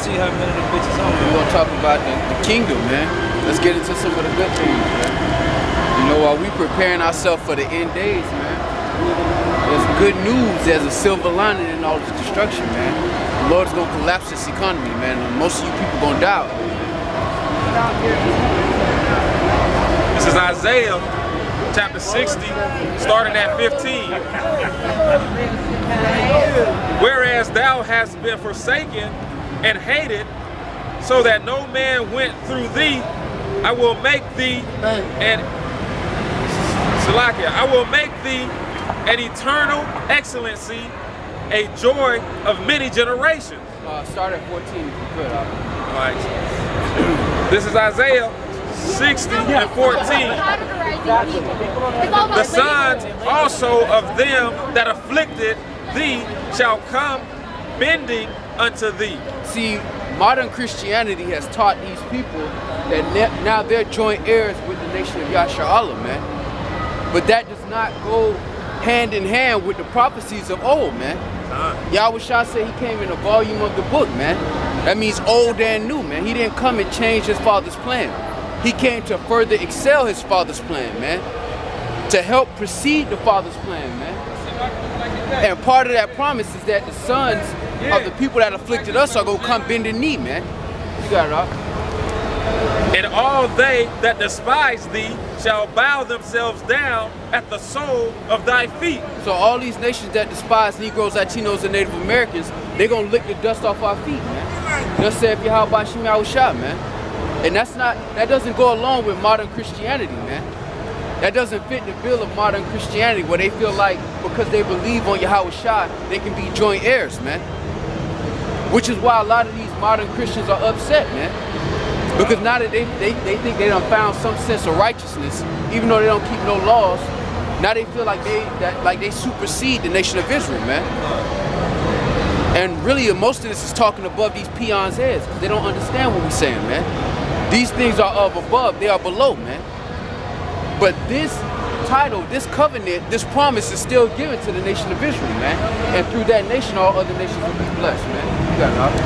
see how many of the bitches on. We're gonna talk about the kingdom, man. Let's get into some of the good things, man. You know, while we preparing ourselves for the end days, man, there's good news. There's a silver lining in all this destruction, man. The Lord's gonna collapse this economy, man. And most of you people gonna die. This is Isaiah chapter 60, starting at 15. Whereas thou hast been forsaken and hated, so that no man went through thee, I will make thee an eternal excellency, a joy of many generations. Start at 14 if you could. All right. This is Isaiah 60 and 14. The sons also of them that afflicted thee shall come bending unto thee. See, modern Christianity has taught these people that now they're joint heirs with the nation of Yasharallah, man. But that does not go hand in hand with the prophecies of old, man. Yahawashi said he came in a volume of the book, man. That means old and new, man. He didn't come and change his father's plan. He came to further excel his father's plan, man. To help precede the father's plan, man. And part of that promise is that the sons of the people that afflicted us are going to come bend the knee, man. You got it, all. And all they that despise thee shall bow themselves down at the sole of thy feet. So all these nations that despise Negroes, Latinos, and Native Americans, they're going to lick the dust off our feet, man. They'll say, YAHAWASHI, man. And that doesn't go along with modern Christianity, man. That doesn't fit the bill of modern Christianity, where they feel like because they believe on Yahawashi, they can be joint heirs, man. Which is why a lot of these modern Christians are upset, man. Because now that they think they done found some sense of righteousness, even though they don't keep no laws, now they feel like they supersede the nation of Israel, man. And really, most of this is talking above these peons' heads, because they don't understand what we're saying, man. These things are of above, they are below, man. But this title, this covenant, this promise is still given to the nation of Israel, man. And through that nation, all other nations will be blessed, man. You got it,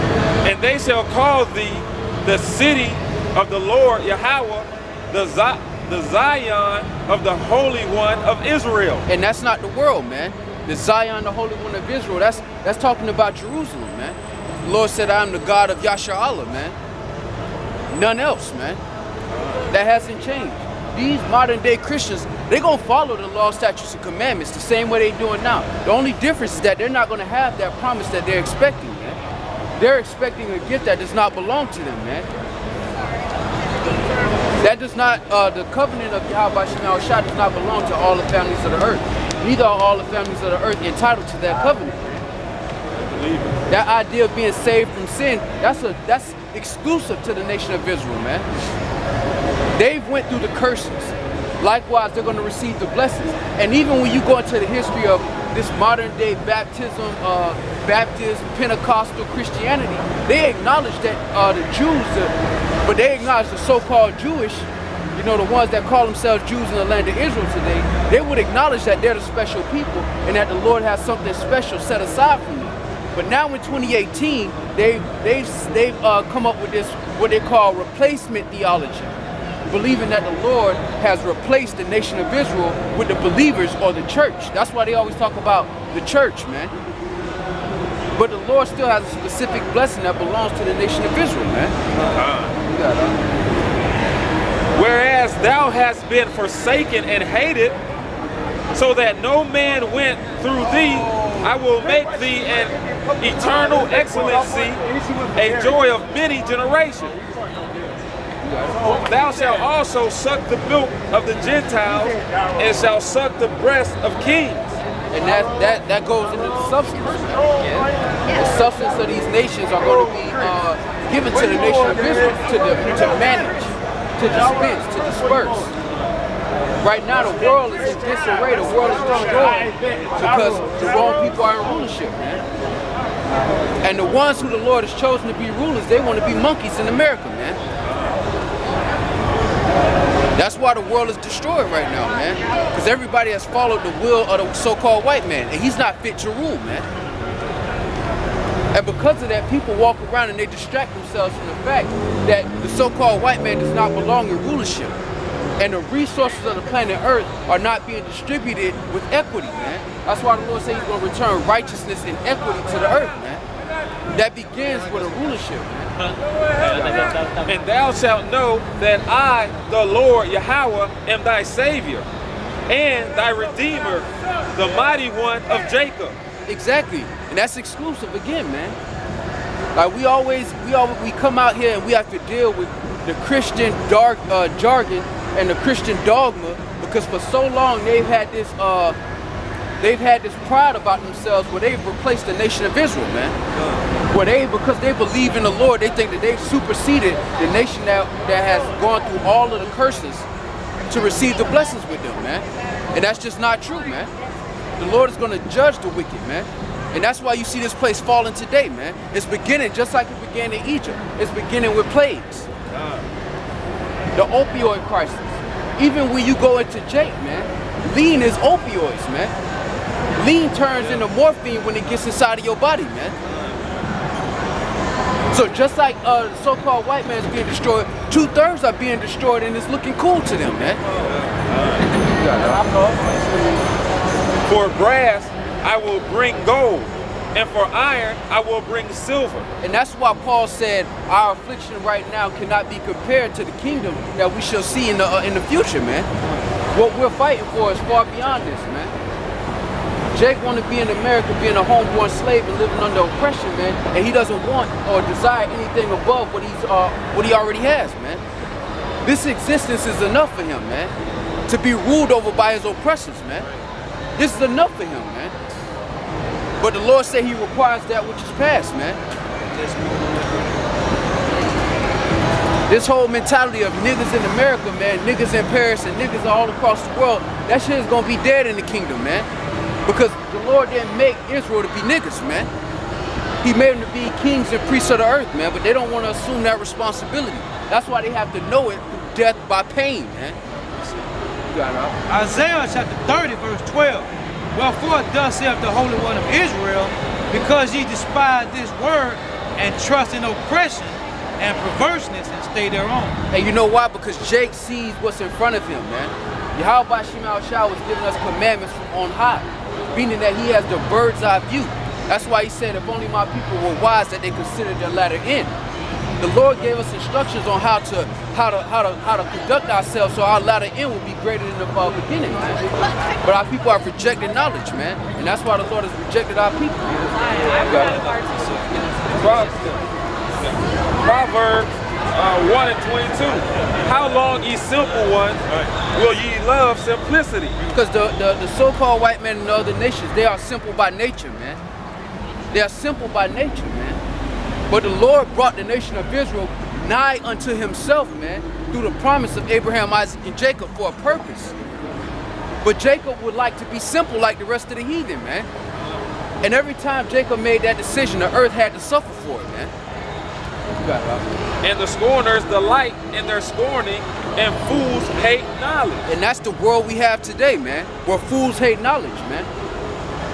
and they shall call thee the city of the Lord Yahawah, the Zion of the Holy One of Israel. And that's not the world, man. The Zion, the Holy One of Israel, that's talking about Jerusalem, man. The Lord said, I am the God of Yasharallah, man. None else, man. That hasn't changed. These modern day Christians, they're going to follow the law, statutes, and commandments the same way they're doing now. The only difference is that they're not going to have that promise that they're expecting, man. They're expecting a gift that does not belong to them, man. That does not, the covenant of Yahawashi does not belong to all the families of the earth. Neither are all the families of the earth entitled to that covenant. That idea of being saved from sin, that's exclusive to the nation of Israel, man. They've went through the curses. Likewise, they're going to receive the blessings. And even when you go into the history of this modern day baptism, Baptist, Pentecostal Christianity, they acknowledge that the Jews, but they acknowledge the so-called Jewish, you know, the ones that call themselves Jews in the land of Israel today, they would acknowledge that they're the special people and that the Lord has something special set aside for them. But now in 2018, they've come up with this, what they call replacement theology, believing that the Lord has replaced the nation of Israel with the believers or the church. That's why they always talk about the church, man. But the Lord still has a specific blessing that belongs to the nation of Israel, man. Whereas thou hast been forsaken and hated, so that no man went through thee, I will make thee an eternal excellency, a joy of many generations. Thou shalt also suck the milk of the Gentiles, and shalt suck the breast of kings. And that goes into the substance. Yeah. The substance of these nations are going to be given to the nation of Israel to manage, to dispense, to disperse. Right now, the world is in disarray. The world is destroyed because the wrong people are in rulership, man. And the ones who the Lord has chosen to be rulers, they want to be monkeys in America, man. That's why the world is destroyed right now, man. Because everybody has followed the will of the so-called white man, and he's not fit to rule, man. And because of that, people walk around and they distract themselves from the fact that the so-called white man does not belong in rulership. And the resources of the planet Earth are not being distributed with equity, man. That's why the Lord said he's going to return righteousness and equity to the earth, man. That begins with a rulership, man. And thou shalt know that I, the Lord Yahawah, am thy Savior and thy Redeemer, the mighty one of Jacob. Exactly. And that's exclusive again, man. Like we come out here and we have to deal with the Christian jargon and the Christian dogma, because for so long they've had this pride about themselves where they've replaced the nation of Israel, man. Where because they believe in the Lord, they think that they've superseded the nation that has gone through all of the curses to receive the blessings with them, man. And that's just not true, man. The Lord is going to judge the wicked, man. And that's why you see this place falling today, man. It's beginning just like it began in Egypt. It's beginning with plagues. The opioid crisis. Even when you go into Jake, man, lean is opioids, man. Lean turns into morphine when it gets inside of your body, man. So just like the so-called white man is being destroyed, 2/3 are being destroyed, and it's looking cool to them, man. For brass I will bring gold, and for iron I will bring silver. And that's why Paul said our affliction right now cannot be compared to the kingdom that we shall see in the future, man. What we're fighting for is far beyond this, man. Jake want to be in America, being a homeborn slave and living under oppression, man, and he doesn't want or desire anything above what he already has, man. This existence is enough for him, man, to be ruled over by his oppressors, man. This is enough for him, man. But the Lord said he requires that which is past, man. This whole mentality of niggas in America, man, niggas in Paris and niggas all across the world, that shit is going to be dead in the kingdom, man. Because the Lord didn't make Israel to be niggas, man. He made them to be kings and priests of the earth, man, but they don't want to assume that responsibility. That's why they have to know it through death by pain, man. Isaiah chapter 30, verse 12. Wherefore thus saith the Holy One of Israel, because ye despise this word and trust in oppression and perverseness and stay thereon. And you know why? Because Jake sees what's in front of him, man. YAHAWASHI was giving us commandments from on high, meaning that he has the bird's eye view. That's why he said, if only my people were wise, that they consider their latter end. The Lord gave us instructions on how to conduct ourselves so our latter end will be greater than the beginning, man. But our people have rejected knowledge, man, and that's why the Lord has rejected our people. Proverbs 1:22. How long, ye simple ones, will ye love simplicity? Because the so-called white men in the other nations, they are simple by nature, man. They are simple by nature, man. But the Lord brought the nation of Israel nigh unto himself, man, through the promise of Abraham, Isaac, and Jacob for a purpose. But Jacob would like to be simple like the rest of the heathen, man. And every time Jacob made that decision, the earth had to suffer for it, man. And the scorners delight in their scorning, and fools hate knowledge. And that's the world we have today, man, where fools hate knowledge, man.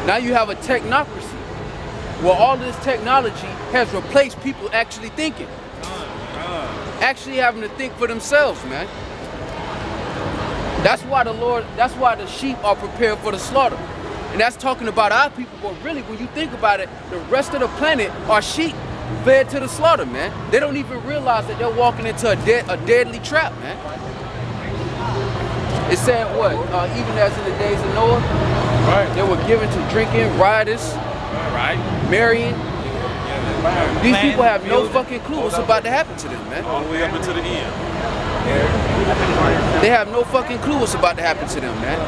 Now you have a technocracy, where all of this technology has replaced people actually thinking. Actually having to think for themselves, man. That's why the sheep are prepared for the slaughter. And that's talking about our people, but really when you think about it, the rest of the planet are sheep fed to the slaughter, man. They don't even realize that they're walking into a deadly trap, man. It said what? Even as in the days of Noah, right? They were given to drinking, riotous, right, marrying. These people have no fucking clue what's about to happen to them, man. All the way up into the end. They have no fucking clue what's about to happen to them, man.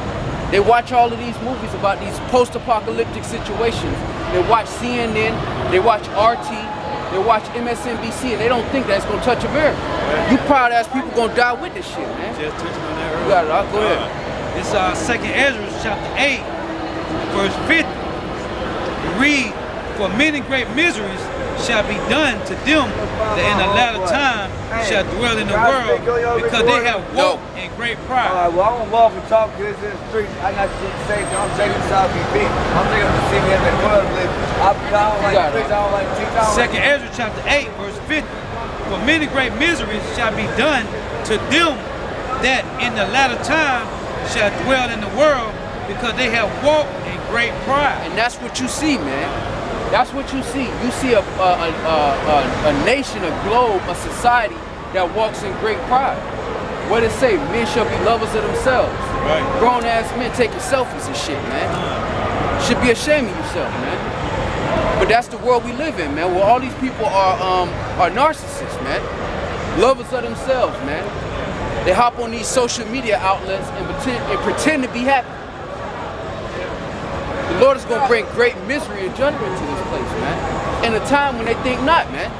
They watch all of these movies about these post-apocalyptic situations. They watch CNN, they watch RT, they watch MSNBC, and they don't think that's gonna touch America. You proud ass people gonna die with this shit, man. Just touching on that earlier. You got it, go ahead. It's 2nd Ezra chapter 8, verse 50. We read, for many great miseries shall be done to them that in the latter time shall dwell in the world, because they have walked in great pride. All right, well, I'm gonna walk and talk to this in the street. I got shit to say, so I'm taking this out of your bit. I'm taking to see me in the club living. I don't like streets, I don't like cheats. Second Ezra chapter 8, verse 50. For many great miseries shall be done to them that in the latter time shall dwell in the world, because they have walked in great pride. And that's what you see, man. That's what you see. You see a nation, a globe, a society that walks in great pride. What it say? Men shall be lovers of themselves. Right. Grown ass men taking selfies and shit, man. Should be ashamed of yourself, man. But that's the world we live in, man. Where all these people are narcissists, man. Lovers of themselves, man. They hop on these social media outlets and pretend to be happy. The Lord is going to bring great misery and judgment to this place, man. In a time when they think not, man.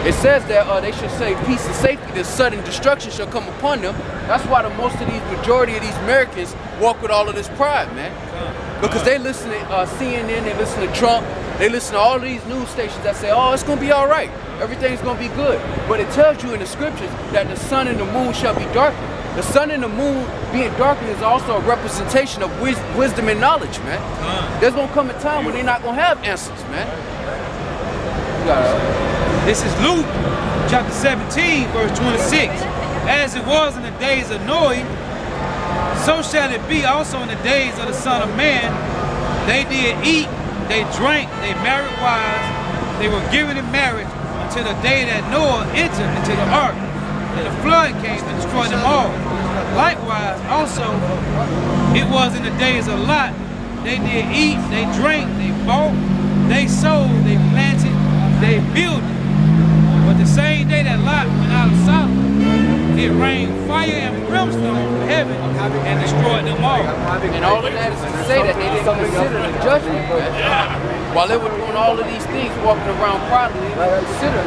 It says that they should say peace and safety, that sudden destruction shall come upon them. That's why the majority of these Americans walk with all of this pride, man. Because they listen to CNN, they listen to Trump, they listen to all of these news stations that say, oh, it's going to be all right. Everything's going to be good. But it tells you in the scriptures that the sun and the moon shall be darkened. The sun and the moon being darkened is also a representation of wisdom and knowledge, man. There's going to come a time when they're not going to have answers, man. This is Luke chapter 17, verse 26. As it was in the days of Noah, so shall it be also in the days of the Son of Man. They did eat, they drank, they married wives, they were given in marriage until the day that Noah entered into the ark. And the flood came and destroyed them all. Likewise, also, it was in the days of Lot. They did eat, they drank, they bought, they sold, they planted, they built. But the same day that Lot went out of Sodom, it rained fire and brimstone from heaven and destroyed them all. And all of that is to say that they didn't consider the judgment, man. While they were doing all of these things, walking around proudly, they didn't consider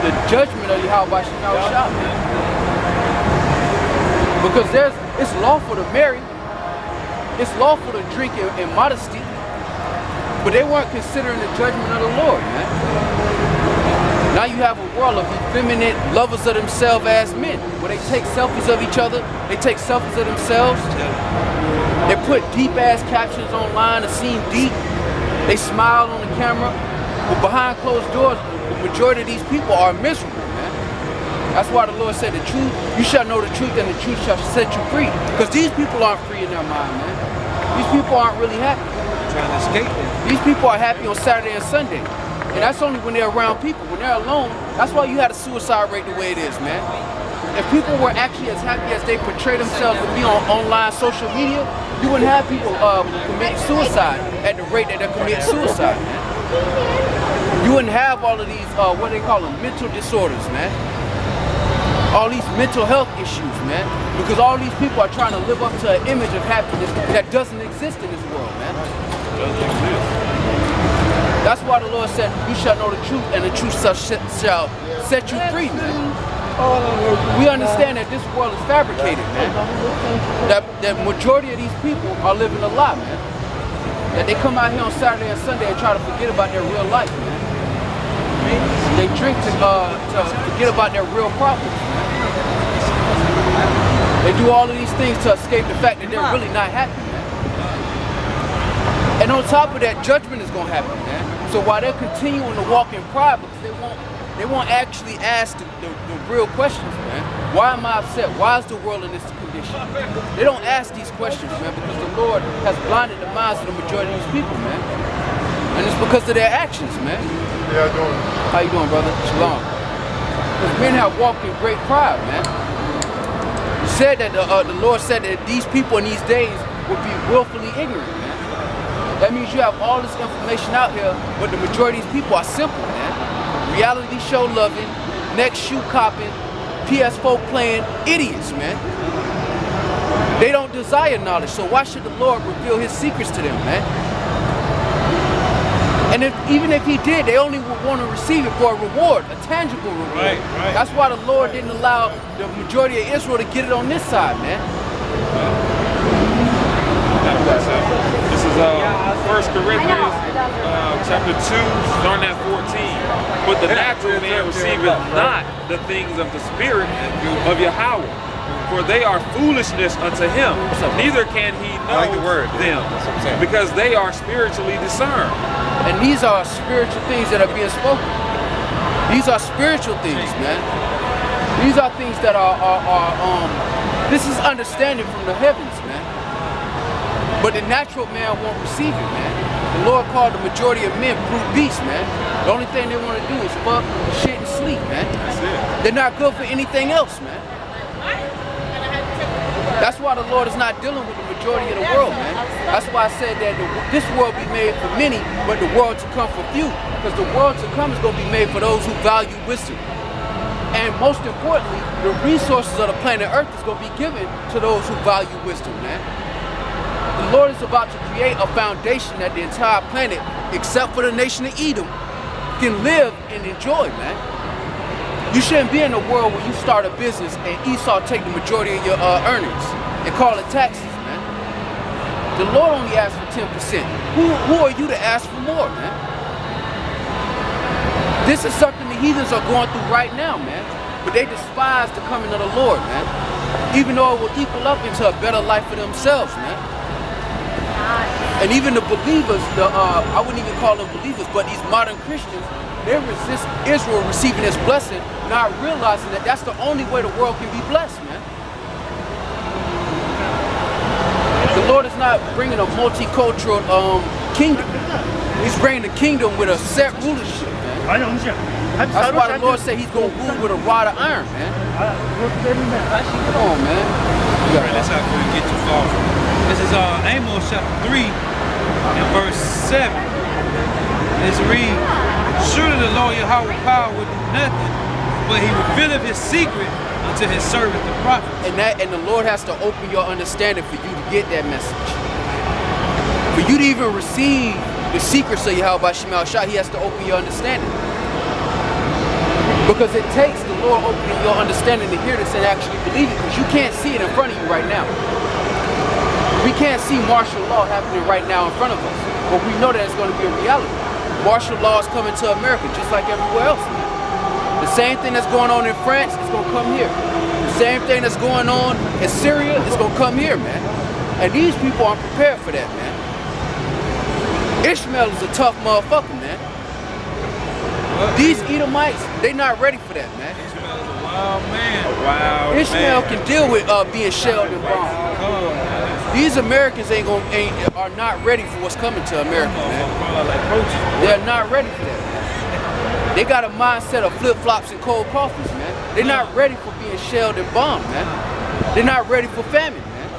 the judgment of YAHAWASHI, man. Because it's lawful to marry, it's lawful to drink in modesty, but they weren't considering the judgment of the Lord, man. Now you have a world of effeminate, lovers of themselves as men, where they take selfies of each other, they take selfies of themselves, they put deep-ass captions online to seem deep, they smile on the camera, but behind closed doors, the majority of these people are miserable, man. That's why the Lord said the truth, you shall know the truth and the truth shall set you free. Because these people aren't free in their mind, man. These people aren't really happy. Trying to escape it. These people are happy on Saturday and Sunday. And that's only when they're around people. When they're alone, that's why you had a suicide rate the way it is, man. If people were actually as happy as they portray themselves to be on online social media, you wouldn't have people commit suicide at the rate that they're committing suicide, man. You wouldn't have all of these, what they call them, mental disorders, man. All these mental health issues, man. Because all these people are trying to live up to an image of happiness that doesn't exist in this world, man. Doesn't exist. That's why the Lord said, you shall know the truth, and the truth shall set you free, man. We understand that this world is fabricated, man. That majority of these people are living a lie, man. That they come out here on Saturday and Sunday and try to forget about their real life, man. They drink to forget about their real problems, man. They do all of these things to escape the fact that they're really not happy, man. And on top of that, judgment is going to happen, man. So while they're continuing to walk in pride, because they won't actually ask the real questions, man. Why am I upset? Why is the world in this condition? They don't ask these questions, man, because the Lord has blinded the minds of the majority of these people, man. And it's because of their actions, man. Yeah, doing. How you doing, brother? Shalom. Because men have walked in great pride, man. You said that the Lord said that these people in these days would be willfully ignorant, man. That means you have all this information out here, but the majority of these people are simple, man. Reality show loving, next shoe copping, PS4 playing idiots, man. They don't desire knowledge, so why should the Lord reveal his secrets to them, man? And even if he did, they only would want to receive it for a reward, a tangible reward. Right. That's why the Lord didn't allow the majority of Israel to get it on this side, man. This is 1 Corinthians chapter 2, starting at 14. But the natural man receiveth not the things of the Spirit of Yahawah, for they are foolishness unto him. Neither can he know them, because they are spiritually discerned. And these are spiritual things that are being spoken. These are spiritual things, man. These are things that this is understanding from the heavens, man. But the natural man won't receive it, man. The Lord called the majority of men brute beasts, man. The only thing they want to do is fuck, shit, and sleep, man. That's it. They're not good for anything else, man. That's why the Lord is not dealing with the majority of the world, man. That's why I said that this world be made for many, but the world to come for few. Because the world to come is going to be made for those who value wisdom. And most importantly, the resources of the planet Earth is going to be given to those who value wisdom, man. The Lord is about to create a foundation that the entire planet, except for the nation of Edom, can live and enjoy, man. You shouldn't be in a world where you start a business and Esau take the majority of your earnings and call it taxes, man. The Lord only asks for 10%. Who are you to ask for more, man? This is something the heathens are going through right now, man. But they despise the coming of the Lord, man. Even though it will equal up into a better life for themselves, man. And even the believers, I wouldn't even call them believers, but these modern Christians, they resist Israel receiving this blessing, not realizing that that's the only way the world can be blessed, man. The Lord is not bringing a multicultural kingdom. He's bringing the kingdom with a set rulership, man. That's why the Lord said he's going to rule with a rod of iron, man. Come on, man. That's how we get you far from it. This is Amos chapter 3 and verse 7. Let's read. Surely the Lord Yahawah's power will do nothing, but he revealeth his secret unto his servant the prophet. And the Lord has to open your understanding for you to get that message. For you to even receive the secrets of YAHAWASHI, he has to open your understanding. Because it takes the Lord opening your understanding to hear this and actually believe it, because you can't see it in front of you right now. We can't see martial law happening right now in front of us, but we know that it's going to be a reality. Martial law is coming to America just like everywhere else, man. The same thing that's going on in France is going to come here. The same thing that's going on in Syria is going to come here, man. And these people aren't prepared for that, man. Ishmael is a tough motherfucker, man. These Edomites, they not ready for that, man. Ishmael is a wild man. Ishmael can deal with being shelled and bombed. These Americans are not ready for what's coming to America, man. They're not ready for that, man. They got a mindset of flip-flops and cold coffees, man. They're not ready for being shelled and bombed, man. They're not ready for famine, man.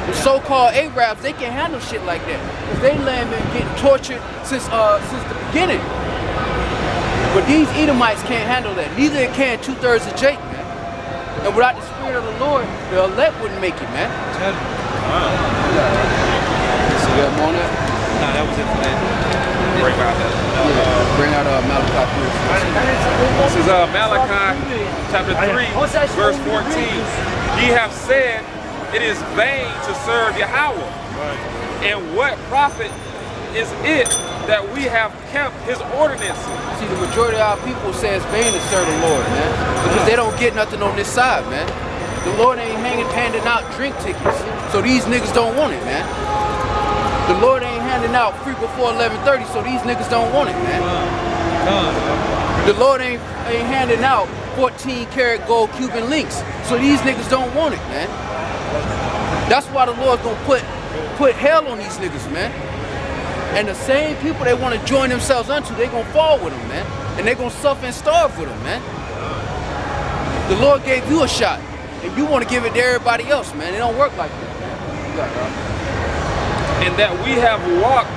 The so-called Arabs, they can't handle shit like that. Because they land been getting tortured since the beginning. But these Edomites can't handle that. Neither can 2/3 of Jake, man. And without the Spirit of the Lord, the elect wouldn't make it, man. Wow. So you got more on that? No, that was it for that. Bring out that. Bring out Malachi 3. This is Malachi chapter 3, verse 14. Ye have said, it is vain to serve Yahawah. And what profit is it that we have kept his ordinances? See, the majority of our people say it's vain to serve the Lord, man. Because they don't get nothing on this side, man. The Lord ain't handing out drink tickets. So these niggas don't want it, man. The Lord ain't handing out free before 11:30, so these niggas don't want it, man. The Lord ain't handing out 14-karat gold Cuban links, so these niggas don't want it, man. That's why the Lord's gonna put hell on these niggas, man. And the same people they want to join themselves unto, they gonna fall with them, man. And they gonna suffer and starve with them, man. The Lord gave you a shot, and you want to give it to everybody else, man. It don't work like that, man. And that we have walked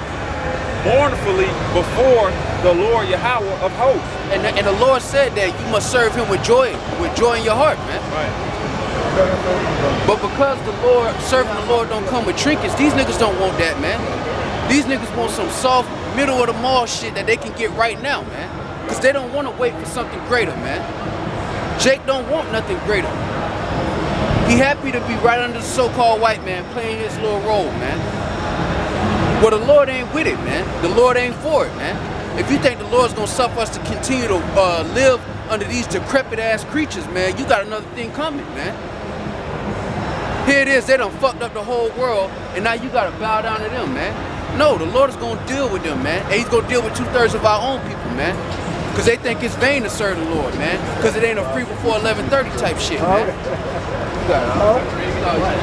mournfully before the Lord Yahawah of hosts. And the Lord said that you must serve him with joy in your heart, man. Right. But because serving the Lord don't come with trinkets, these niggas don't want that, man. These niggas want some soft, middle of the mall shit that they can get right now, man. Because they don't want to wait for something greater, man. Jake don't want nothing greater. He happy to be right under the so-called white man playing his little role, man. Well, the Lord ain't with it, man. The Lord ain't for it, man. If you think the Lord's gonna suffer us to continue to live under these decrepit ass creatures, man, you got another thing coming, man. Here it is, they done fucked up the whole world, and now you gotta bow down to them, man. No, the Lord is gonna deal with them, man. And he's gonna deal with 2/3 of our own people, man. Cause they think it's vain to serve the Lord, man. Cause it ain't a free before 11:30 type shit, man. You got it. All right.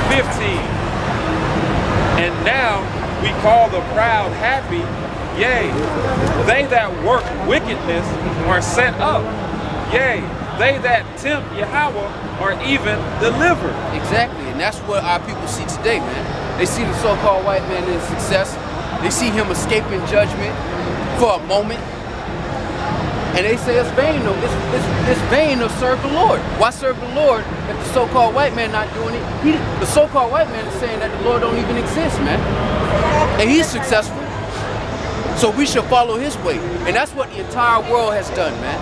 15. And now we call the proud happy. Yea, they that work wickedness are set up. Yea, they that tempt Yahawah are even delivered. Exactly, and that's what our people see today, man. They see the so-called white man in success. They see him escaping judgment for a moment. And they say it's vain, though. It's vain to serve the Lord. Why serve the Lord if the so-called white man not doing it? The so-called white man is saying that the Lord don't even exist, man. And he's successful. So we should follow his way. And that's what the entire world has done, man.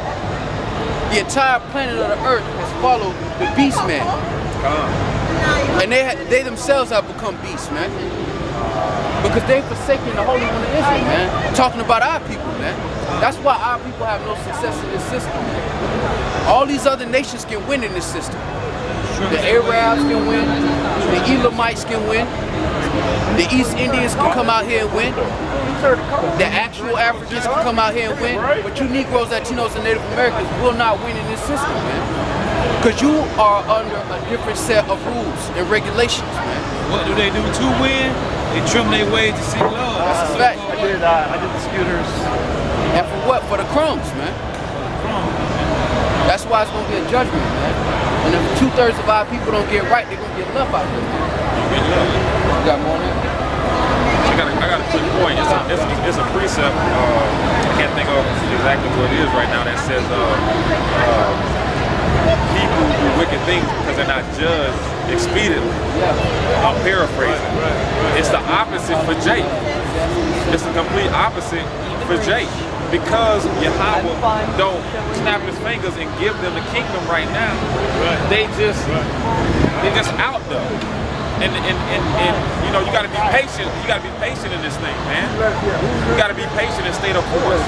The entire planet of the earth has followed the beast man. And they themselves have become beasts, man. Because they've forsaken the Holy One of Israel, man. Talking about our people, man. That's why our people have no success in this system, man. All these other nations can win in this system. The Arabs can win, the Elamites can win, the East Indians can come out here and win, the actual Africans can come out here and win, but you Negroes, Latinos, and Native Americans will not win in this system, man. Because you are under a different set of rules and regulations, man. What do they do to win? They trim their ways to seek love. That's a fact. I did the scooters. And for what? For the crumbs, man. That's why it's going to be a judgment, man. And if 2/3 of our people don't get right, they're going to get left out there. You got more on that? I got a quick point. It's a precept. I can't think of exactly what it is right now that says people do wicked things because they're not judged expediently. I'm paraphrasing. It's the opposite for Jake. It's the complete opposite for Jake. Because Yahawah don't snap his fingers and give them the kingdom right now, they just out there. And you know, you gotta be patient. You gotta be patient in this thing, man. You gotta be patient and stay the course.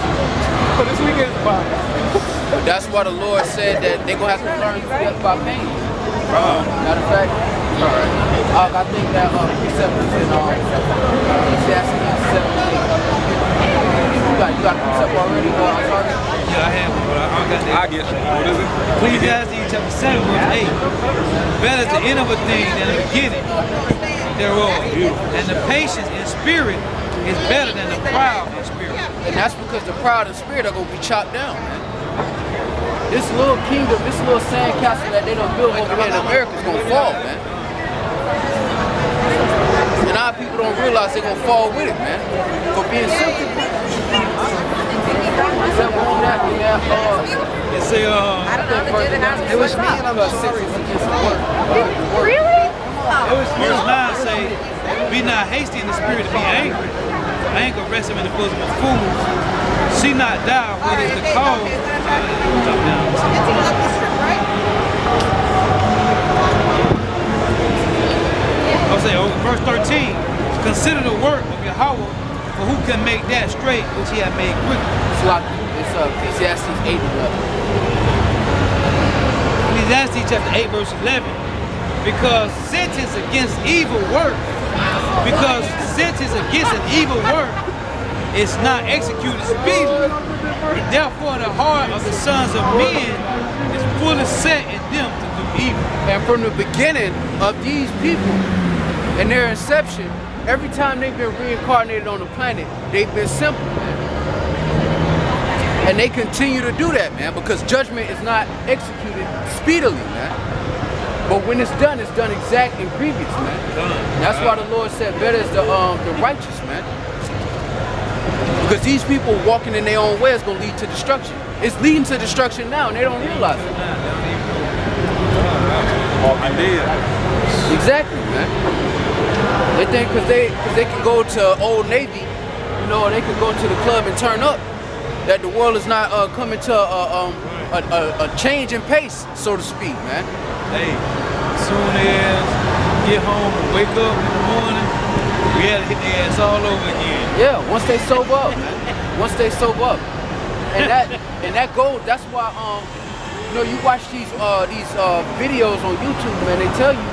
So this weekend's fine. But that's why the Lord said that they're gonna have to learn to death by pain. Matter of fact, I think that precept is in Ecclesiastes 7:8. You got a precept already? Yeah, I have one, but I got that. I get it. What is it? Ecclesiastes chapter 7, verse 8. Better is the end of a thing than the beginning thereof. And the patience in spirit is better than the proud in spirit. And that's because the proud in spirit are going to be chopped down, man. This little kingdom, this little sand castle that they don't build over here in America is going to fall, man. And our people don't realize they're going to fall with it, man, for being simple. It's a, It was me and I'm sorry. Really? It was verse 9 say, be not hasty in the spirit to be angry. Anger rests in the bosom of fools. See not thou what is the cause. I'll say, verse 13. Consider the work of Yahawah, for who can make that straight which he hath made crooked? It's Ecclesiastes 8:11. Ecclesiastes chapter 8 verse 11. Because sentence against evil work, because sentence against an evil work is not executed speedily. Therefore the heart of the sons of men is fully set in them to do evil. And from the beginning of these people and their inception, every time they've been reincarnated on the planet, they've been simple, man. And they continue to do that, man, because judgment is not executed speedily, man. But when it's done exact and grievous, man. That's why the Lord said better is the righteous, man. Because these people walking in their own way is going to lead to destruction. It's leading to destruction now, and they don't realize it. Walking dead. Exactly, man. They think because they can go to Old Navy, you know, or they can go to the club and turn up, that the world is not coming to a change in pace, so to speak, man. Hey, as soon as get home and wake up in the morning, we had to hit their ass all over again. Yeah, once they sober up, man. Once they sober up. And that goes, that's why you know, you watch these videos on YouTube, man, they tell you,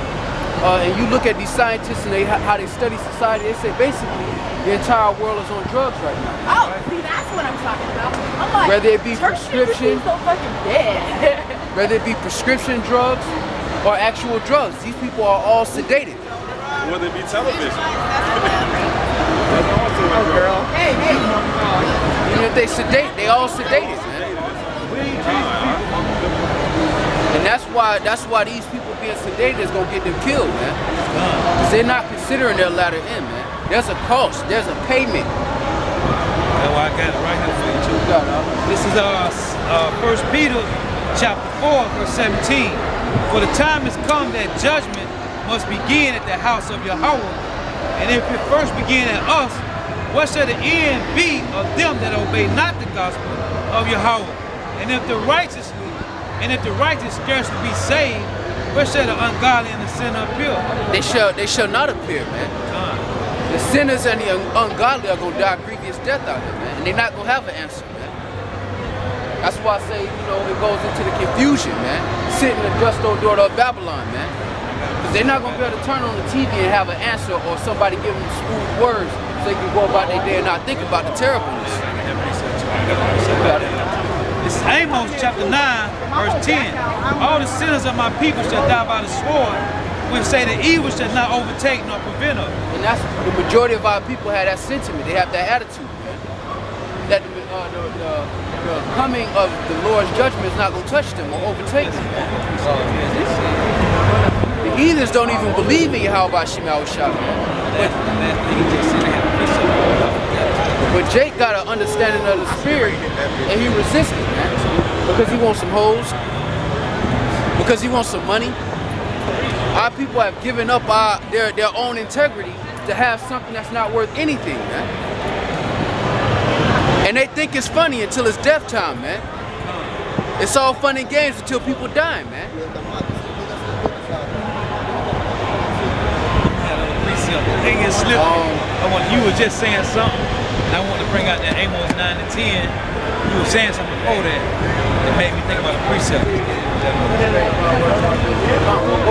and you look at these scientists and how they study society, they say basically the entire world is on drugs right now. Oh, see, that's what I'm talking about. I'm like, whether it be prescription, so fucking dead. whether it be prescription drugs or actual drugs, these people are all sedated. Whether it be television. Oh, girl. Hey, hey. Even if they sedate, they all sedated, man. And that's why these people being sedated is gonna get them killed, man. Because they're not considering their latter end, man. There's a cost, there's a payment. That's why I got it right here for you too. This is 1 Peter chapter 4, verse 17. For the time has come that judgment must begin at the house of Yahawah. And if it first begin at us, what shall the end be of them that obey not the gospel of Yahawah? And if the righteous scarcely be saved, where shall the ungodly and the sinner appear? They shall not appear, man. The sinners and the ungodly are gonna die a grievous death out here, man. And they're not gonna have an answer, man. That's why I say, you know, it goes into the confusion, man. Sitting in the dust old door of Babylon, man. Because they're not gonna be able to turn on the TV and have an answer or somebody give them smooth words so they can go about their day and not think about the terribleness. This is Amos chapter 9, verse 10. All the sinners of my people shall die by the sword, which say the evil shall not overtake nor prevent us. And that's the majority of our people have that sentiment. They have that attitude, man. That the coming of the Lord's judgment is not going to touch them or overtake them. The heathens don't even believe in Yahawah But Jake got an understanding of the spirit and he resisted, man. Because he wants some hoes. Because he wants some money. Our people have given up their own integrity to have something that's not worth anything, man. And they think it's funny until it's death time, man. It's all fun and games until people die, man. You were just saying something. I want to bring out that Amos 9 and 10. You were saying something before that that made me think about a precept. Go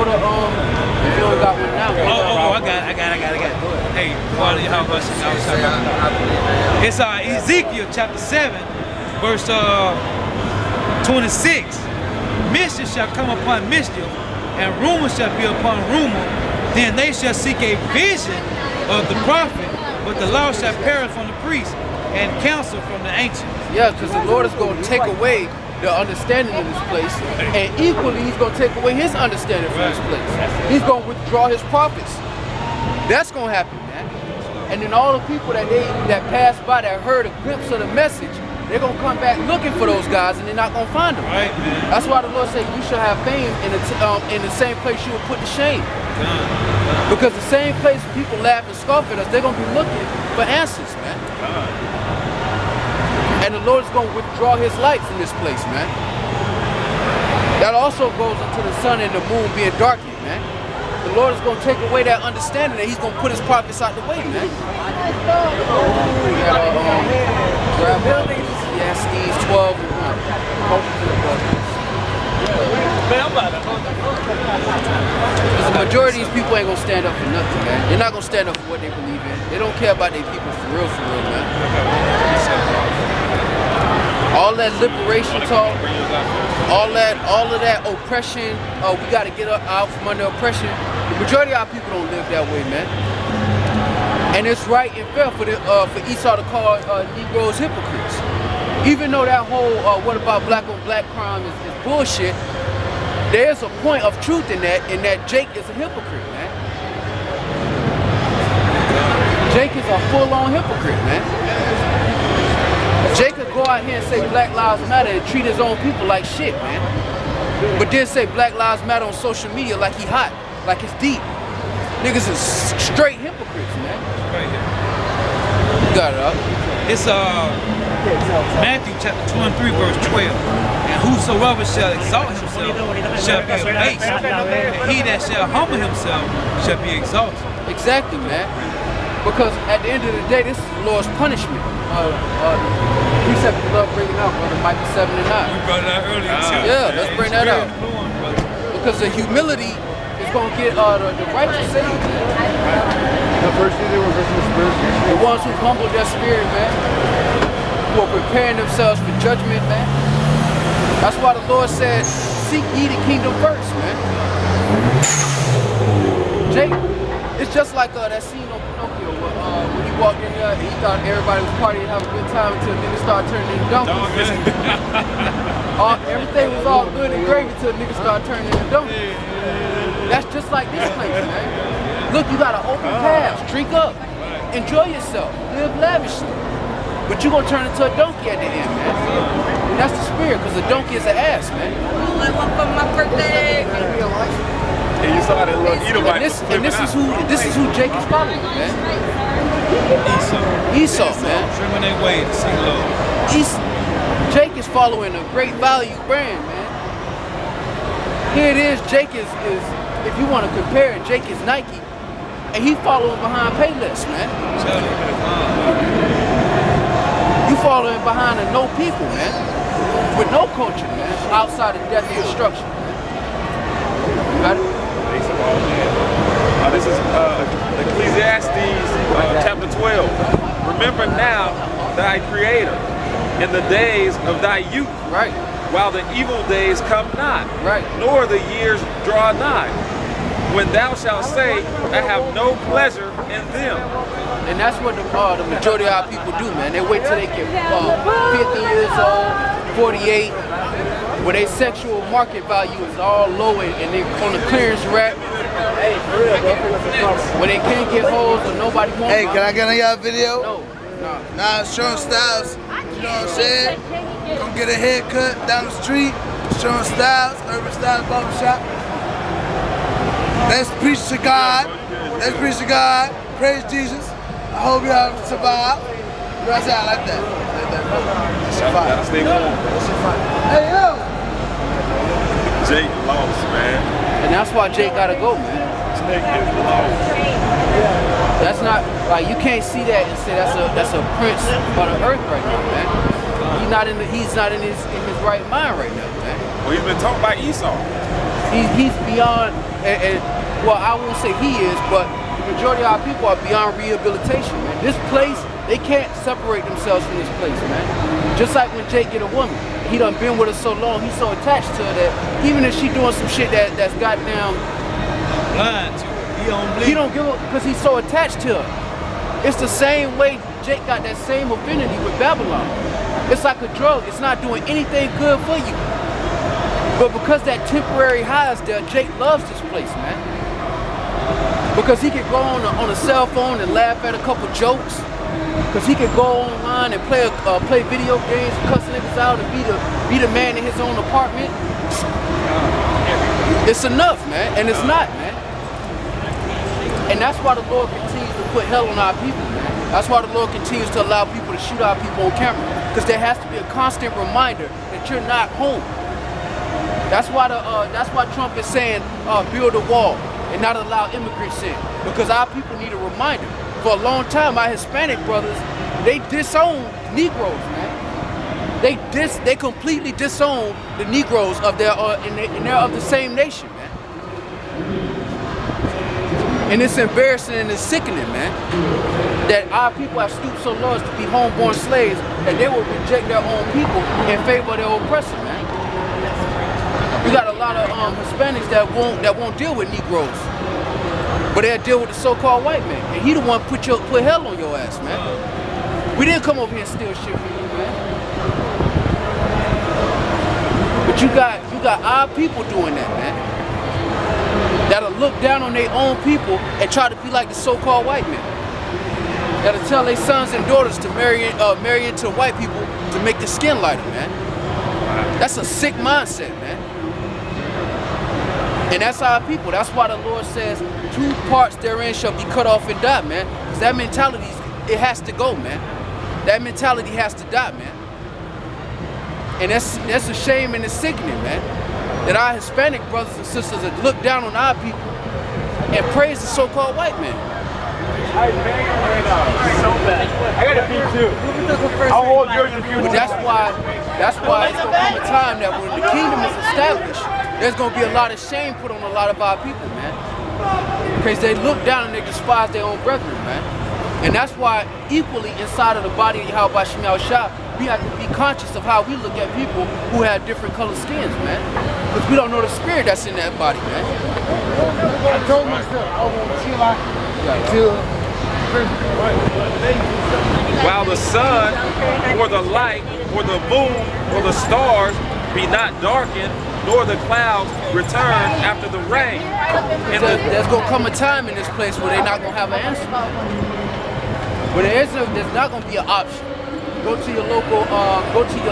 to, if you only got one now. I got it. Hey, Father Yahawashi, it's Ezekiel chapter 7, verse 26. Mischief shall come upon mischief, and rumor shall be upon rumor. Then they shall seek a vision of the prophet, but the law shall perish from the priest, and counsel from the ancients. Yeah, because the Lord is going to take away the understanding of this place, and equally He's going to take away His understanding from this place. He's going to withdraw His prophets. That's going to happen, man. And then all the people that passed by that heard a glimpse of the message, they're going to come back looking for those guys, and they're not going to find them. Right, man. That's why the Lord said you shall have fame in the same place you will put to shame. Because the same place people laugh and scoff at us, they're going to be looking for answers, man. And the Lord's going to withdraw His light from this place, man. That also goes into the sun and the moon being darkened, man. The Lord is going to take away that understanding, and He's going to put His prophets out the way, man. We got grab Ecclesiastes 12 and 1. The majority of these people ain't gonna stand up for nothing, man. They're not gonna stand up for what they believe in. They don't care about their people for real, man. All that liberation talk, all of that oppression, we gotta get out from under oppression. The majority of our people don't live that way, man. And it's right and fair for Esau to call Negroes hypocrites. Even though that whole what about black on black crime is bullshit, there's a point of truth in that Jake is a hypocrite, man. Jake is a full-on hypocrite, man. Jake could go out here and say Black Lives Matter and treat his own people like shit, man. But then say Black Lives Matter on social media like he hot, like it's deep. Niggas is straight hypocrites, man. Right here. You got it up. It's Matthew chapter 23, verse 12. And whosoever shall exalt himself shall be abased, and he that shall humble himself shall be exalted. Exactly, man. Because at the end of the day, this is the Lord's punishment. Precept we love bringing out, brother, Micah 7 and 9. We brought it out earlier too. Yeah, let's bring that out. Because the humility is going to get the righteous saved. The ones who humble their spirit, man, who are preparing themselves for judgment, man. That's why the Lord said, seek ye the kingdom first, man. Jake, it's just like that scene on Pinocchio when he walked in there and he thought everybody was partying and having a good time until niggas started turning into donkeys. Everything was all good and gravy until niggas started turning into donkeys. That's just like this place, man. Look, you got an open path, drink up, enjoy yourself, live lavishly. But you're going to turn into a donkey at the end, man. And that's the spirit, because a donkey is an ass, man. For my birthday. And you saw that little Edomite. And this is who Jake is following, man. Esau, man. Trimming their way to see love. Jake is following a great value brand, man. Here it is, Jake is if you want to compare it, Jake is Nike, and he following behind Payless, man. You following behind a no people, man. With no culture, man. Outside of death and destruction. You got it? This is Ecclesiastes chapter 12. Remember now thy creator in the days of thy youth. Right. While the evil days come not, right, nor the years draw nigh, when thou shalt say, I have no pleasure in them. And that's what the majority of our people do, man. They wait till they get 50 years old, 48, when their sexual market value is all low and they on the clearance rack. Hey, for real, bro. When they can't get hoes or nobody wants. Hey, can I get on y'all video? No. Nah, showing styles. You know what I'm saying? Come get a haircut down the street. Showing styles, Urban Styles Barbershop. Let's preach to God. Let's preach to God. Praise Jesus. I hope y'all survive. You know what I'm saying? I like that. That's your fire. Stay warm. That's your fire. Hey, yo! Jake lost, man. And that's why Jake gotta go, man. Jake is lost. That's not, like, you can't see that and say that's a prince of the earth right now, man. He's not in his right mind right now, man. Well, he's been taught by Esau. He's beyond, well, I won't say he is, but the majority of our people are beyond rehabilitation, man. This place, they can't separate themselves from this place, man. Just like when Jake get a woman, he done been with her so long, he's so attached to her that even if she doing some shit that's goddamn blind to her, he don't give a, because he's so attached to her. It's the same way Jake got that same affinity with Babylon. It's like a drug. It's not doing anything good for you. But because that temporary high is there, Jake loves this place, man. Because he can go on a cell phone and laugh at a couple jokes. Because he can go online and play video games, cuss niggas out, and be the man in his own apartment. It's enough, man. And it's not, man. And that's why the Lord continues to put hell on our people, man. That's why the Lord continues to allow people to shoot our people on camera. Because there has to be a constant reminder that you're not home. That's why Trump is saying build a wall and not allow immigrants in. Because our people need a reminder. For a long time, our Hispanic brothers, they disown Negroes, man. They completely disown the Negroes of their and they're of the same nation, man. And it's embarrassing and it's sickening, man, that our people have stooped so low as to be homeborn slaves that they will reject their own people in favor of their oppressor, man. We got a lot of Hispanics that won't deal with Negroes, but they'll deal with the so-called white man, and he the one put hell on your ass, man. We didn't come over here and steal shit from you, man. But you got our people doing that, man. That'll look down on their own people and try to be like the so-called white men. That'll tell their sons and daughters to marry into white people to make their skin lighter, man. That's a sick mindset, man. And that's our people. That's why the Lord says 2 parts therein shall be cut off and die, man. Because that mentality, it has to go, man. That mentality has to die, man. And that's a shame and it's sickening, man. That our Hispanic brothers and sisters that look down on our people and praise the so-called white man. So bad. I got a beat too. I'll hold yours if you want. But that's why it's gonna come a time that when the kingdom is established, there's gonna be a lot of shame put on a lot of our people, man. Because they look down and they despise their own brethren, man. And that's why equally inside of the body of YAHAWASHI, we have to be conscious of how we look at people who have different colored skins, man. Because we don't know the spirit that's in that body, man. I told myself I won't chill out till While the sun, or the light, or the moon, or the stars be not darkened, nor the clouds return after the rain. And There's gonna come a time in this place where they're not gonna have an answer. But there's not gonna be an option. Go to your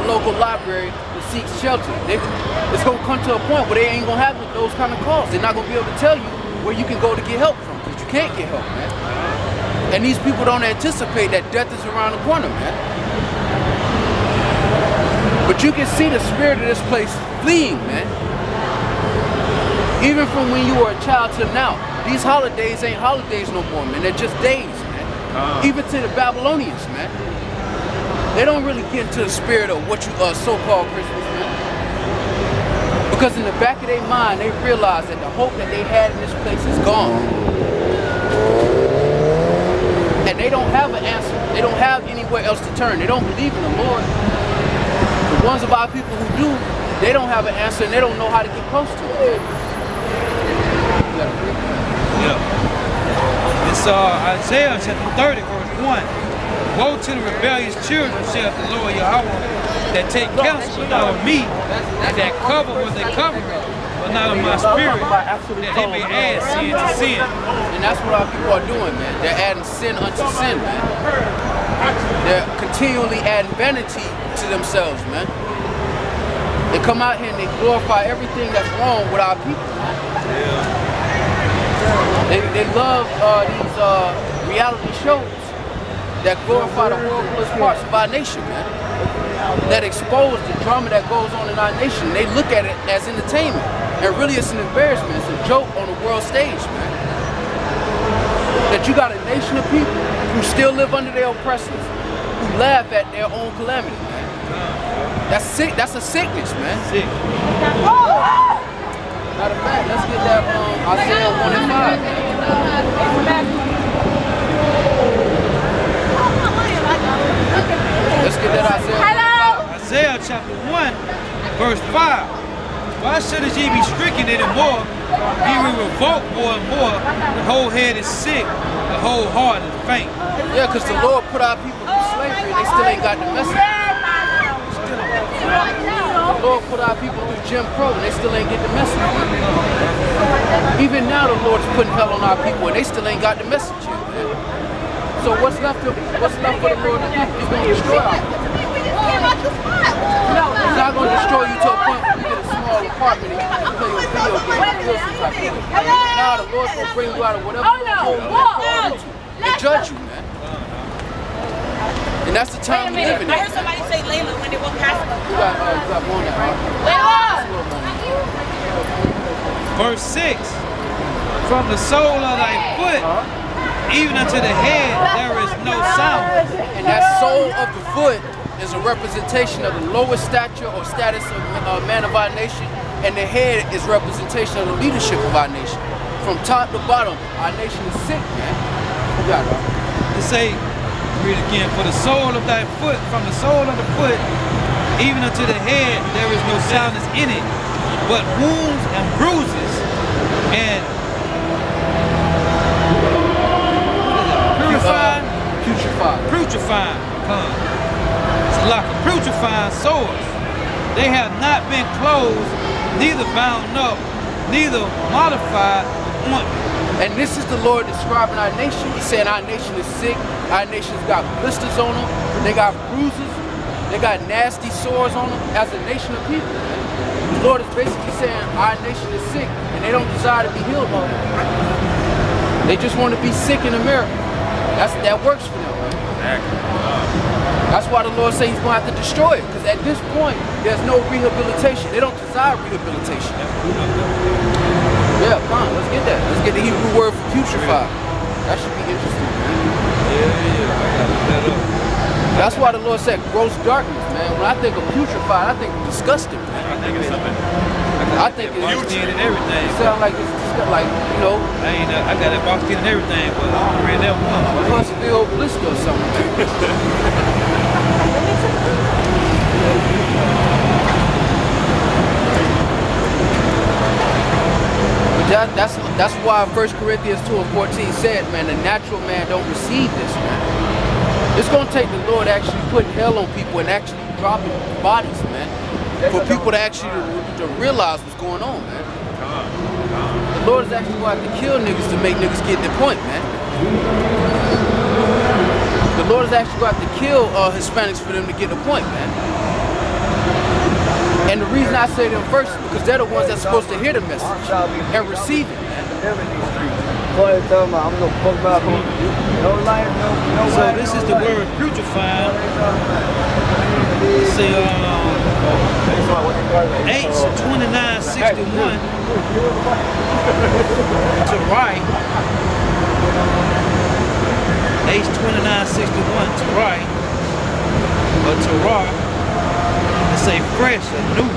local library and seek shelter. It's gonna come to a point where they ain't gonna have those kind of calls. They're not gonna be able to tell you where you can go to get help from, because you can't get help, man. And these people don't anticipate that death is around the corner, man. But you can see the spirit of this place fleeing, man. Even from when you were a child to now. These holidays ain't holidays no more, man. They're just days, man. Even to the Babylonians, man. They don't really get into the spirit of what you so-called Christmas, man. Because in the back of their mind, they realize that the hope that they had in this place is gone. And they don't have an answer. They don't have anywhere else to turn. They don't believe in the Lord. The ones of our people who do, they don't have an answer and they don't know how to get close to it. Yeah. It's Isaiah chapter 30, verse 1. Woe to the rebellious children, saith the Lord Yahawah, that take counsel but not of me, and that cover what they cover, but not of my spirit, that they may add sin to sin. And that's what our people are doing, man. They're adding sin unto sin, man. They're continually adding vanity to themselves, man. They come out here and they glorify everything that's wrong with our people, man. They love these reality shows that glorify the horriblest parts of our nation, man. That expose the drama that goes on in our nation. They look at it as entertainment. And really it's an embarrassment. It's a joke on the world stage, man. That you got a nation of people who still live under their oppressors, who laugh at their own calamity, man. That's sick. That's a sickness, man. Sick. Matter of fact, let's get that Isaiah 1 and 5. Let's get that Isaiah. Isaiah chapter 1, verse 5. Why should ye be stricken any more? Ye will revolt more and more. The whole head is sick, the whole heart is faint. Yeah, because the Lord put our people through slavery and they still ain't got the message. The Lord put our people through Jim Crow and they still ain't get the message. Even now the Lord's putting hell on our people and they still ain't got the message yet, man. So what's left for the Lord to do? He's going to destroy our people. He's not going to destroy you to a point where you get a small apartment and you can play your video game. Now the Lord's going to bring you out of whatever hole you fall into and judge you, man. And that's the time we live in. I heard somebody say Layla when they walk past them. You got more than that. Verse 6. From the sole of thy foot, even unto the head, there is no sound. And that sole of the foot is a representation of the lowest stature or status of man of our nation, and the head is representation of the leadership of our nation. From top to bottom, our nation is sick, man. You got it. To say, read again, for the sole of thy foot, from the sole of the foot, even unto the head, there is no soundness in it, but wounds and bruises, and putrefying. It's like a putrefying sores. They have not been closed, neither bound up, neither modified ointment. And this is the Lord describing our nation. He's saying our nation is sick. Our nation's got blisters on them. They got bruises. They got nasty sores on them as a nation of people. The Lord is basically saying our nation is sick and they don't desire to be healed by it. They just want to be sick in America. That works for them, man. That's why the Lord says he's going to have to destroy it. Because at this point, there's no rehabilitation. They don't desire rehabilitation. Yeah, come on, let's get that. Let's get the Hebrew word for putrefy. That should be interesting, man. Yeah, I gotta look that up. That's why the Lord said gross darkness, man. When I think of putrefied, I think of disgusting, man. I think it's something. I think it's boxed in and everything. It sounds like it's disgusting, like, you know. I got it boxed in and everything, but I read that one. Pus-filled blister or something. But that's why 1 Corinthians 2:14 said, man, the natural man don't receive this, man. It's gonna take the Lord actually putting hell on people and actually dropping bodies, man, for people to actually to realize what's going on, man. The Lord is actually going to have to kill niggas to make niggas get their point, man. The Lord is actually going to have to kill Hispanics for them to get the point, man. And the reason I say them first is because they're the ones that's supposed to hear the message and receive it, man. So this is the word putrefying. See, H2961 to right. H2961 to right, or to raw. Let's say fresh or new.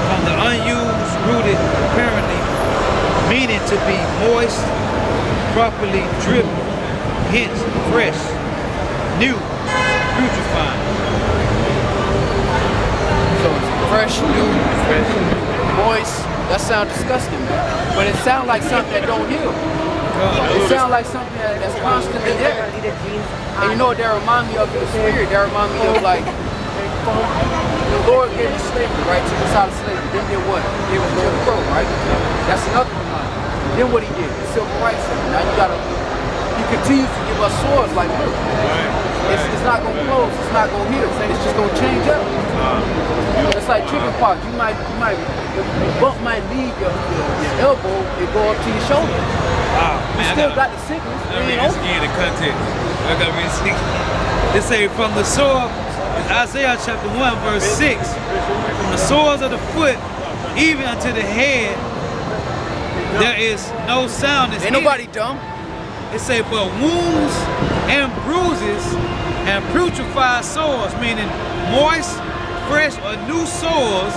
From the unused, rooted, apparently, meaning to be moist, properly dripped, hence fresh, new, putrefying. So it's fresh, new, moist. That sounds disgusting, man. But it sounds like something that don't heal. It sounds like something that's constantly there. And you know what that remind me of in the spirit? That remind me of like, the Lord gave us slavery, right? Took us out of slavery. Then did what? Gave us Jim Crow, right? That's another reminder. Then what he did? The Civil Rights Act. Now you continue to give us swords like milk. It's not gonna close, it's not gonna heal, it's just gonna change up. It's like chicken pox. You might the bump might leave your elbow and go up to your shoulder. Wow, You still got the sickness. I read this again in context. I got to read this. It say from the sore, Isaiah chapter 1 verse 6, from the soles of the foot even unto the head, there is no sound. Ain't nobody dumb. It say, but wounds and bruises and putrefied sores, meaning moist, fresh, or new sores,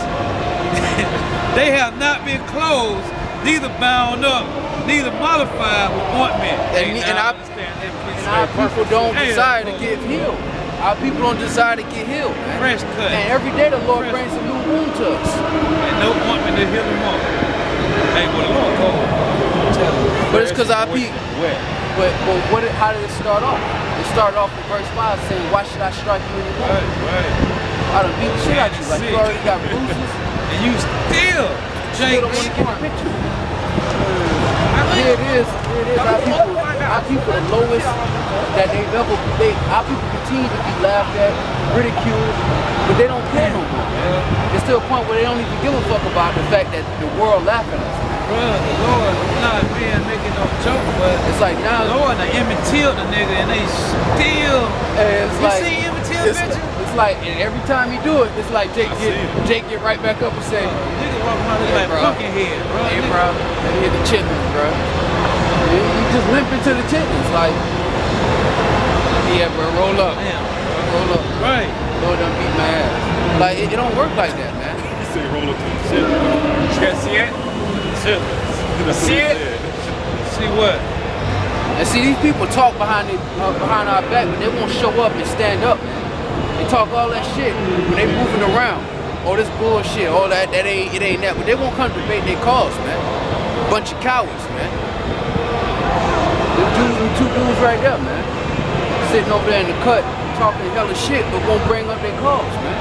they have not been closed, neither bound up, neither modified with ointment. And our people don't desire to get healed. Our people don't desire to get healed, man. Fresh cut. And every day the Lord brings a new wound to us. And no ointment to heal them up. Hey, well, the Lord told me. But it's because our people. But how did it start off? It started off in verse 5 saying, why should I strike you anymore? Right. I done beat the shit out of you. Like you already got bruises. And you still Still don't want to get the picture. Here it is. Our people the lowest that they've ever our people continue to be laughed at, ridiculed, but they don't care no more. It's to a point where they don't even give a fuck about the fact that the world laughing at us. Bruh, the Lord not making no joke, but it's like now the Lord done Emmett Till the nigga and they still you see Emmett Till picture? It's like, and every time you do it, it's like Jake get right back up and say, nigga walk around like pumpkin head, bro. Hey bro, let me hit the chitlins, bro. You just limp into the chitlins, like, yeah bro, roll up. Damn. Roll up. Right. Lord done beat my ass. Like, it don't work like that, man. You say roll up to the shit. You can't see it? See it? See what? And see, these people talk behind our back, but they won't show up and stand up, man. They talk all that shit when they moving around. Oh, this bullshit, all that ain't that. But they won't come debate their cause, man. Bunch of cowards, man. Them two dudes right there, man. Sitting over there in the cut, talking hella shit, but won't bring up their cause, man.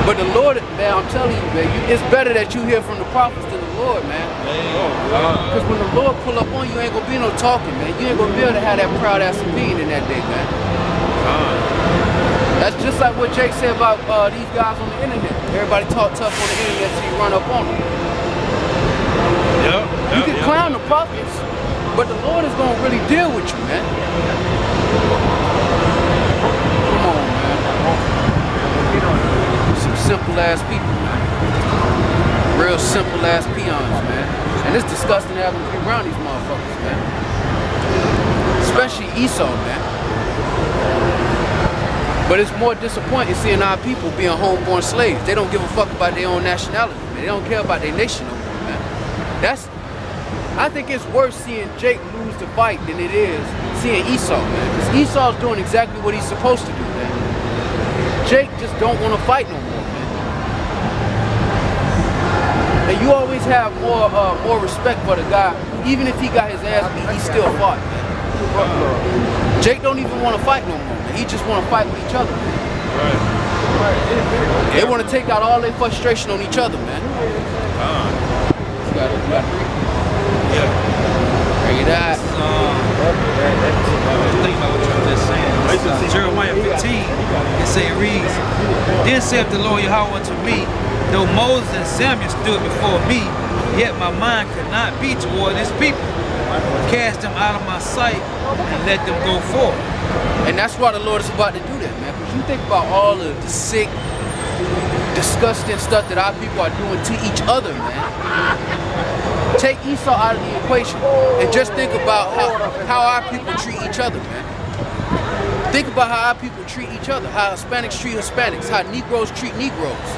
But the Lord, man, I'm telling you, man, it's better that you hear from the prophets than the Lord, man. Because when the Lord pull up on you, ain't gonna be no talking, man. You ain't gonna be able to have that proud ass opinion in that day, man. That's just like what Jake said about these guys on the internet. Everybody talk tough on the internet till you run up on them. You can clown the prophets, But the Lord is gonna really deal with you, man. Come on, man. Some simple ass people, man. Real simple ass peons, man. And it's disgusting having to be around these motherfuckers, man. Especially Esau, man. But it's more disappointing seeing our people being homeborn slaves. They don't give a fuck about their own nationality, man. They don't care about their nation no more, man. I think it's worse seeing Jake lose the fight than it is seeing Esau, man. Because Esau's doing exactly what he's supposed to do, man. Jake just don't want to fight no more, man. And you always have more respect for the guy, even if he got his ass beat, he still fought, man. Jake don't even want to fight no more, man. He just want to fight with each other, man. Right. They want to take out all their frustration on each other, man. You got it. Yeah. Bring it out. Think about what you were just saying. Jeremiah 15, it reads, Then saith the Lord Yahawah unto me, though Moses and Samuel stood before me, yet my mind could not be toward this people. Cast them out of my sight and let them go forth. And that's why the Lord is about to do that, man. Because you think about all of the sick, disgusting stuff that our people are doing to each other, man. Take Esau out of the equation and just think about how our people treat each other, man. Think about how our people treat each other, how Hispanics treat Hispanics, how Negroes treat Negroes.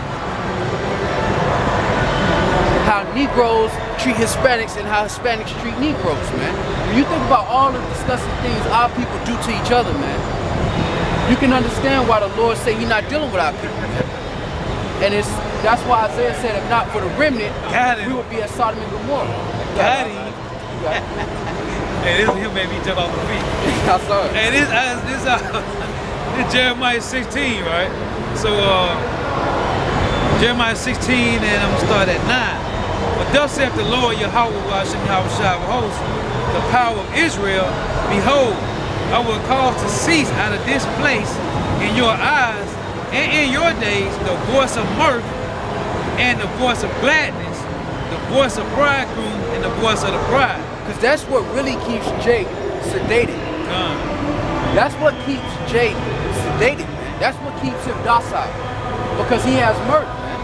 How Negroes treat Hispanics and how Hispanics treat Negroes, man. When you think about all the disgusting things our people do to each other, man, you can understand why the Lord said he's not dealing with our people, man. And that's why Isaiah said, if not for the remnant, we would be at Sodom and Gomorrah. Got it. Hey, this made me jump off my feet. I saw it. Hey, this Jeremiah 16, right? So, Jeremiah 16, and I'm going to start at 9. But thus saith the Lord YAHAWASHI of hosts, the power of Israel, behold, I will cause to cease out of this place in your eyes and in your days the voice of mirth and the voice of gladness, the voice of bridegroom and the voice of the bride. Because that's what really keeps Jake sedated. That's what keeps Jake sedated, man. That's what keeps him docile. Because he has mirth, man.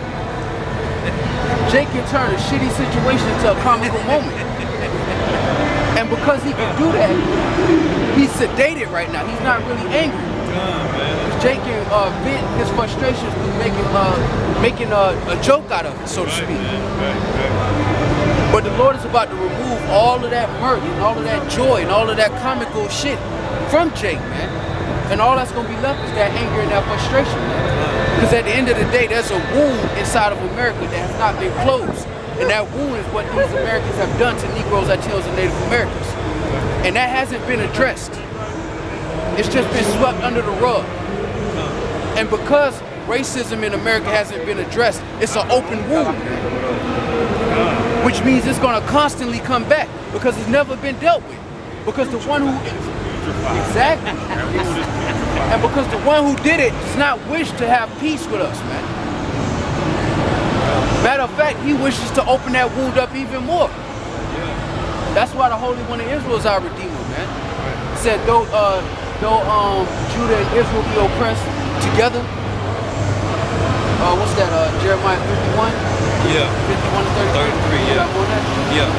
Jake can turn a shitty situation into a comical moment. And because he can do that, he's sedated right now. He's not really angry. Jake can vent his frustrations through making a joke out of it, so to speak. But the Lord is about to remove all of that mirth and all of that joy and all of that comical shit from Jake, man. And all that's going to be left is that anger and that frustration, man. Because at the end of the day, there's a wound inside of America that has not been closed. And that wound is what these Americans have done to Negroes, Latinos, and Native Americans. And that hasn't been addressed. It's just been swept under the rug. And because racism in America hasn't been addressed, it's an open wound. Which means it's going to constantly come back because it's never been dealt with. Because the one who... Exactly. And because the one who did it does not wish to have peace with us, man. Matter of fact, he wishes to open that wound up even more. That's why the Holy One of Israel is our Redeemer, man. He said, though Judah and Israel be oppressed together. What's that? Jeremiah 51? Yeah. 51 to 33. Yeah. Yeah.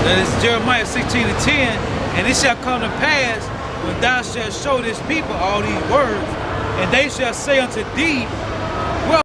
That is Jeremiah 16 to 10. And it shall come to pass when thou shalt show this people all these words, and they shall say unto thee,